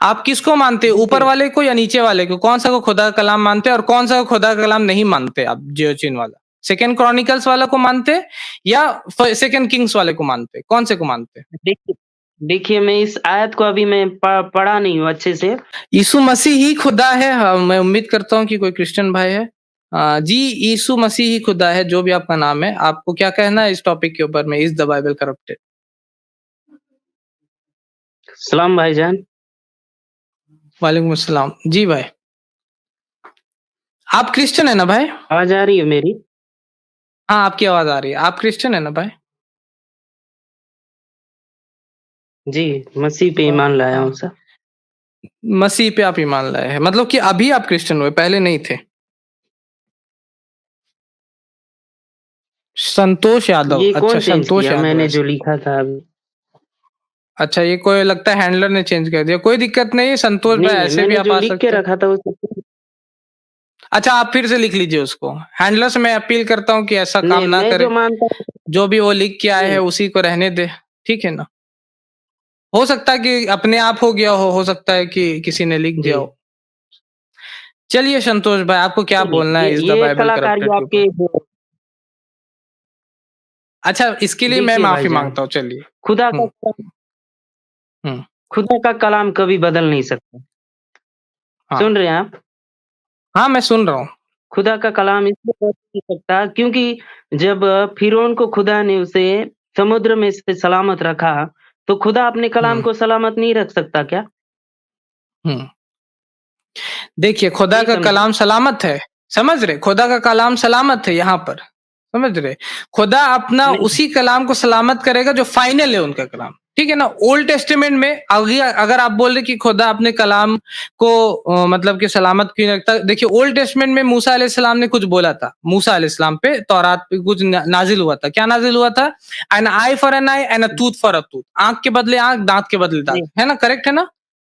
आप किसको मानते हैं? ऊपर देखिए वाले को या नीचे वाले को? कौन-सा को खुदा का कलाम मानते हैं और कौन-सा को खुदा का कलाम नहीं मानते आप जियोचिन वाला? सेकंड क्रॉनिकल्स वाला को मानते हैं या सेकंड किंग्स वाले को मानते हैं? कौन से को मानते हैं? देखिए देखिए, मैं इस आयत को अभी मैं पढ़ा नहीं हूँ अच्छे से। यीशु मसीह ही खुदा है। हाँ, मैं उम्मीद करता हूँ कि कोई क्रिश्चियन भाई है। जी, यीशु मसीह ही खुदा है, जो भी आपका नाम है। आपको क्या कहना है इस टॉपिक के ऊपर में? Is the Bible corrupted? सलाम भाईजान। वालेकुम अस्सलाम। जी भाई। आप क्रिश्चियन है ना भाई? आवाज़ आ रही है मेरी? हाँ, आपकी आवाज़ आ रही है। आप क्रिश्चियन है ना भाई? जी, मसीह पे ईमान लाया हूँ हाँ, सर। मसीह पे आप ईमान लाए हैं। मतलब कि अभी आप क्रिश्चियन हुए, पहले नहीं थे। संतोष यादव, ये अच्छा कौन चेंज संतोष किया? यादव मैंने ऐसा। जो लिखा था अभी। अच्छा, ये कोई लगता है हैंडलर ने चेंज कर दिया। कोई दिक्कत नहीं है संतोष भाई, नहीं, नहीं, ऐसे भी मैंने आप जो आ लिख के सकते हैं। रखा था उसे अच्छा, आप फिर से लिख लीजिए उसको। हैंडलर से मैं अपील करता हूँ कि ऐसा काम नहीं, ना मैं करे। जो मानता हूँ जो भी वो लिख के आए हैं नहीं, उसी को रहने दे, ठीक है ना? हो सकता है कि अपने आप हो गया हो सकता है कि किसी ने लिख जी। दिया हो। चलिए संतोष भाई, आपको क्या नहीं, बोलना नहीं, है इज़ द ये बाइबल कलाकारी करप्टेड के ऊपर? आपके जो अच्छा, इसके लिए मैं देखिए माफ़ी भाईजान, माँगता हूँ, चलिए। खुदा का हुँ, हुँ, खुदा का कलाम कभी बदल नहीं सकता। हाँ। सुन रहे हैं आप? हाँ, मैं सुन रहा हूँ। खुदा का कलाम इसलिए बदल नहीं सकता क्योंकि जब फ़िरौन को खुदा ने उसे समुद्र में से सलामत रखा, तो खुदा अपने कलाम हुँ, को सलामत नहीं रख सकता क्या? हुँ। देखिए, खुदा नहीं का समझे? कलाम सलामत है, समझ रहे? खुदा का कलाम सलामत है यहाँ पर, समझ रहे? खुदा अपना नहीं, उसी कलाम को सलामत करेगा जो फाइनल है उनका कलाम, ठीक है ना? ओल्ड टेस्टामेंट में अगी अगर आप बोल रहे कि खुदा अपने कलाम को मतलब कि सलामत क्यों नहीं रखता? देखिए, ओल्ड टेस्टामेंट में मूसा अलैहिस्सलाम ने कुछ बोला था, मूसा अलैहिस्सलाम पे तौरात पे कुछ नाज़िल हुआ था। क्या नाज़िल हुआ था? An eye for an eye and a tooth for a tooth. आँख के बदले आँख, दाँत के बदले दाँत, नहीं, है ना? करेक्ट है ना?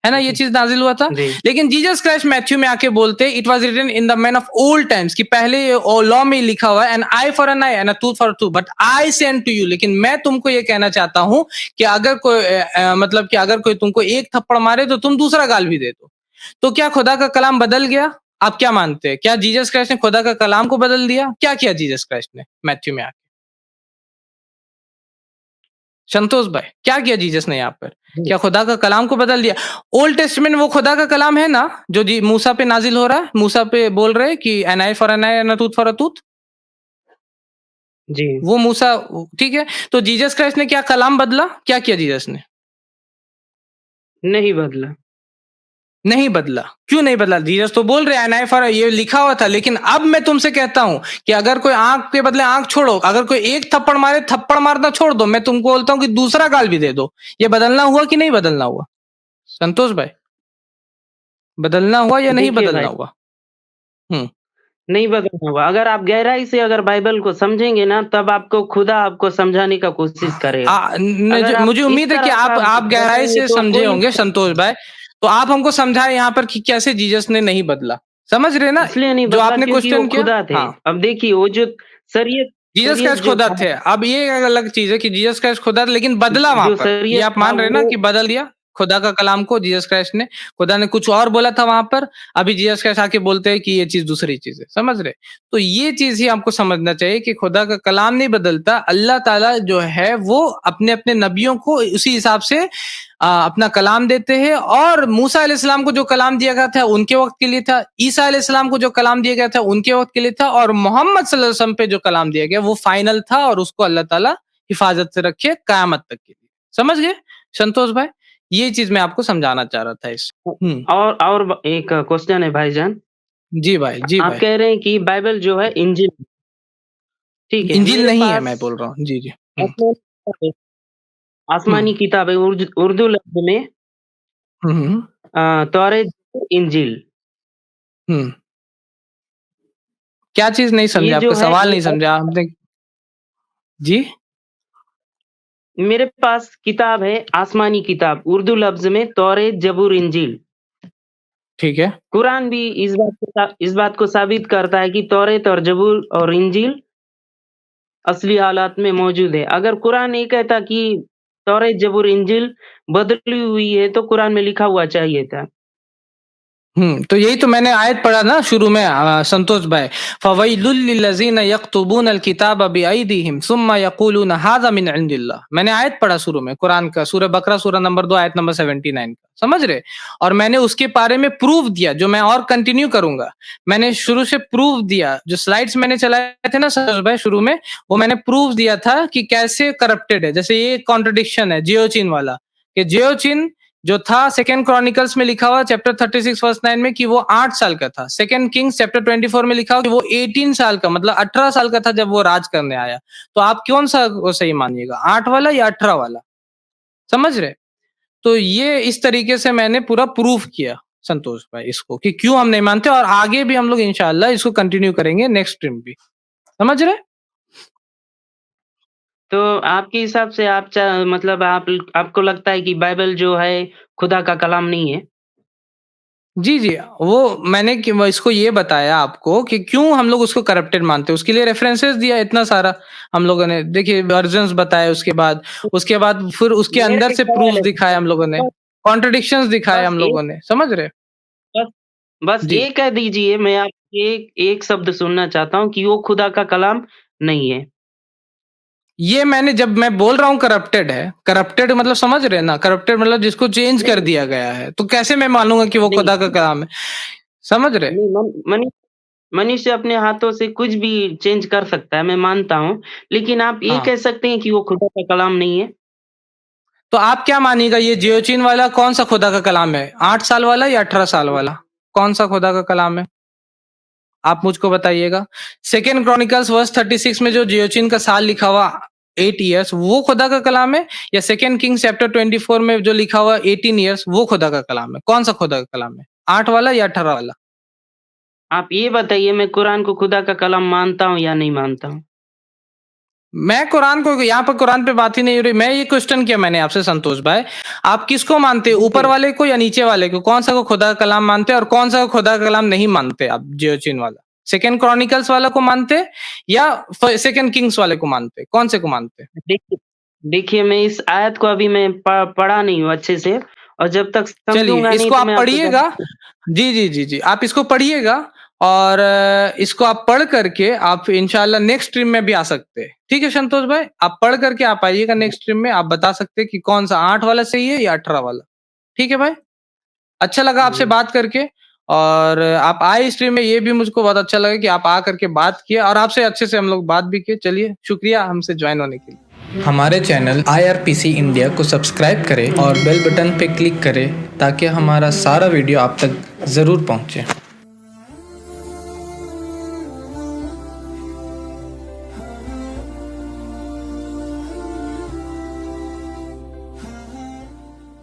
है ना? ये जी, चीज़ नाज़िल हुआ था। जी, लेकिन जीसस क्राइस्ट मैथ्यू में आके बोलते it was written in the man of old times कि पहले लॉ में लिखा हुआ है an eye for an eye and a tooth for tooth but I send to you. लेकिन मैं तुमको ये कहना चाहता हूं कि अगर कोई मतलब कि अगर कोई तुमको एक थप्पड़ मारे तो तुम दूसरा गाल भी दे दो। तो क्या खुदा का कलाम बदल गया? आप क्या मानते हैं? क्या जीसस क्राइस्ट ने खुदा का कलाम को बदल दिया? क्या किया जीसस क्राइस्ट ने मैथ्यू में आके? संतोष भाई, क्या किया जीसस ने यहाँ पर? जी। क्या खुदा का कलाम को बदल दिया? ओल्ड टेस्टामेंट वो खुदा का कलाम है ना, जो जी मूसा पे नाज़िल हो रहा है? मूसा पे बोल रहे हैं कि an eye for an eye and a tooth for a tooth. जी, वो मूसा ठीक है, तो जीसस क्राइस्ट ने क्या कलाम बदला? क्या किया जीसस ने? नहीं बदला। नहीं बदला। क्यों नहीं बदला? जीसस तो बोल रहे हैं एन आई फॉर ये लिखा हुआ था, लेकिन अब मैं तुमसे कहता हूँ कि अगर कोई आँख के बदले आँख छोड़ो, अगर कोई एक थप्पड़ मारे, थप्पड़ मारना छोड़ दो। मैं तुमको बोलता हूँ कि दूसरा गाल भी दे दो। ये बदलना हुआ कि नहीं बदलना हुआ? संतोष भाई, बदलना हुआ या नहीं देखिए बदलना भाई, हुआ? हुँ। नहीं बदलना होगा। अगर आप गहराई से अगर बाइबल को समझेंगे ना, तब आपको खुदा आपको समझाने का कोशिश करेगा। अगर आप मुझे इस उम्मीद है कि तरह का आप गहराई बताएँगे से तो समझे कोई होंगे संतोष भाई। तो आप हमको समझाएँ यहाँ पर कि कैसे जीसस ने नहीं बदला। समझ रहे ना? इसलिए नहीं जो बदला आपने क्योंकि वो क्वेश्चन किया? खुदा थे। हाँ। अब देखिए वो जो शरीयत जीसस शरीयत क्राइस्ट जो खुदा था थे। अब ये एक अलग चीज़ है कि जीसस क्राइस्ट खुदा थे, लेकिन बदला वहाँ जो पर। ये शरीयत आप था मान रहे हैं ना वो कि बदल दिया खुदा का कलाम को जीसस क्राइस्ट ने। खुदा ने कुछ और बोला था वहाँ पर, अभी जीसस क्राइस्ट आके बोलते हैं कि ये चीज़ दूसरी चीज़ है। समझ रहे? तो ये चीज़ ही आपको समझना चाहिए कि खुदा का कलाम नहीं बदलता। अल्लाह ताला जो है वो अपने-अपने नबियों को उसी हिसाब से अपना कलाम देते हैं और मूसा अलैहिस्सलाम को जो कलाम दिया गया था उनके वक़्त के लिए था, ईसा अलैहिस्सलाम को जो कलाम दिया गया था उनके वक़्त के लिए था और मोहम्मद सल्लल्लाहु अलैहि वसल्लम पे जो कलाम दिया गया वो फाइनल था और उसको अल्लाह ताला हिफ़ाज़त से रखे क़यामत तक के लिए। समझ गए संतोष भाई? ये चीज़ मैं आपको समझाना चाह रहा था इस हुँ। और एक क्वेश्चन है भाईजान। जी भाई, जी आप भाई। कह रहे हैं कि बाइबल जो है इंजिल ठीक है, इंजील मेरे नहीं है पास मैं बोल रहा हूँ। जी, जी। हुँ, आसमानी किताब है हुँ, आसमानी किताब है उर्दू लफ्ज़ में हुँ, हुँ, तौरेत, इंजिल। हुँ। क्या चीज़ नहीं समझे? ये आपका जो है सवाल ये नहीं समझा आपने जी? मेरे पास किताब है आसमानी किताब, उर्दू लफ्ज़ में तौरेत, ज़बूर, इंजील। ठीक है। कुरान भी इस बात को साबित करता है कि तौरेत और ज़बूर और इंजील असली हालात में मौजूद है। अगर कुरान नहीं कहता कि तौरेत, ज़बूर, इंजील बदली हुई है तो कुरान में लिखा हुआ चाहिए था। तो यही तो मैंने आयत पढ़ा ना शुरू में संतोष भाई, फ़वैलुल लिल्लज़ीना यक्तुबूनल किताबा बिअयदीहिम सुम्मा यक़ूलूना हाज़ा मिन इंदिल्लाह। मैंने आयत पढ़ा शुरू में कुरान का, सूरह बकरा सूरह नंबर 2 आयत नंबर 79 का, समझ रहे? और मैंने उसके बारे में प्रूफ दिया, जो मैं और कंटिन्यू करूँगा। मैंने शुरू से प्रूफ दिया, जो स्लाइड्स मैंने चलाए थे ना संतोष भाई शुरू में, वो मैंने प्रूफ दिया था कि कैसे करप्टेड है। जैसे ये कॉन्ट्रडिक्शन है जियोचिन वाला, कि जियोचिन जो था सेकंड क्रॉनिकल्स में लिखा हुआ चैप्टर 36 वर्स 9 में कि वो 8 साल का था। सेकंड किंग्स चैप्टर 24 में लिखा हुआ कि वो 18 साल का, मतलब 18 साल का था जब वो राज करने आया। तो आप कौन सा वो सही मानिएगा, 8 वाला या 18 वाला? समझ रहे? तो ये इस तरीके से मैंने पूरा प्रूफ किया संतोष भाई इसको, कि क्यों हम नहीं मानते, और आगे भी हम लोग इंशाल्लाह इसको कंटिन्यू करेंगे नेक्स्ट स्ट्रीम भी। समझ रहे? तो आपके हिसाब से आप चा मतलब आपको लगता है कि बाइबल जो है खुदा का कलाम नहीं है? जी, जी। वो मैंने कि वो इसको ये बताया आपको कि क्यों हम लोग उसको करप्टेड मानते हैं, उसके लिए रेफरेंसेस दिया इतना सारा हम लोगों ने। देखिए वर्जन्स बताए उसके बाद फिर उसके अंदर मेरा एक से सवाल प्रूफ है, दिखाए हम लोगों ने, बस कॉन्ट्रडिक्शंस दिखाए बस हम एक लोगों ने, समझ रहे? बस बस जी। ये कह दीजिए, मैं आपसे एक एक शब्द सुनना चाहता हूँ कि वो खुदा का कलाम नहीं है। ये मैंने जब मैं बोल रहा हूँ करप्टेड है, करप्टेड मतलब समझ रहे हैं ना? करप्टेड मतलब जिसको चेंज कर नहीं, दिया गया है, तो कैसे मैं मानूँगा कि वो नहीं, खुदा का कलाम है? समझ रहे? नहीं मनुष्य अपने हाथों से कुछ भी चेंज कर सकता है, मैं मानता हूँ। लेकिन आप ये हाँ। कह सकते हैं कि वो खुदा का कलाम नहीं है? तो आप क्या मानिएगा, ये जियोचिन वाला कौन-सा खुदा का कलाम है? 8 साल वाला या 18 साल वाला? कौन-सा खुदा का कलाम है? आप मुझको बताइएगा। सेकंड क्रॉनिकल्स वर्स 36 में जो जियोचिन का साल लिखा हुआ 8 इयर्स, वो खुदा का कलाम है, या सेकंड किंग्स चैप्टर 24 में जो लिखा हुआ 18 इयर्स, वो खुदा का कलाम है? कौन-सा खुदा का कलाम है? 8 वाला या 18 वाला? आप ये बताइए, मैं कुरान को खुदा का कलाम मानता हूँ या नहीं मानता हूँ? मैं कुरान को, यहाँ पर कुरान पे बात ही नहीं हो रही। मैं ये क्वेश्चन किया मैंने आपसे संतोष भाई, आप किसको मानते हो, ऊपर देखिए वाले को या नीचे वाले को? कौन सा को खुदा का कलाम मानते हैं और कौन सा को खुदा का कलाम नहीं मानते आप? जियोचिन वाला, सेकंड क्रॉनिकल्स वाला को मानते या सेकंड किंग्स वाले को मानते? कौन से को मानते? देखिए देखिए, मैं इस आयत को अभी मैं पढ़ा नहीं हूँ अच्छे से, और जब तक चलिए समझूँगा नहीं इसको तो आप मैं आपको पढ़िएगा। जवाब जी, जी, जी, जी। आप इसको पढ़िएगा, और इसको आप पढ़ करके आप इंशाल्लाह नेक्स्ट स्ट्रीम में भी आ सकते हैं। ठीक है संतोष भाई? आप पढ़ करके आप आइएगा नेक्स्ट स्ट्रीम में, आप बता सकते हैं कि कौन-सा 8 वाला सही है या 18 वाला। ठीक है भाई? अच्छा लगा आपसे जी। बात करके, और आप आए स्ट्रीम में, ये भी मुझको बहुत अच्छा लगा कि आप आ करके बात किए, और आपसे अच्छे से हम लोग बात भी किए। चलिए, शुक्रिया हमसे जॉइन होने के लिए। हमारे चैनल IRPC इंडिया को सब्सक्राइब करें और बेल बटन पे क्लिक करें ताकि हमारा सारा वीडियो आप तक ज़रूर पहुँचे।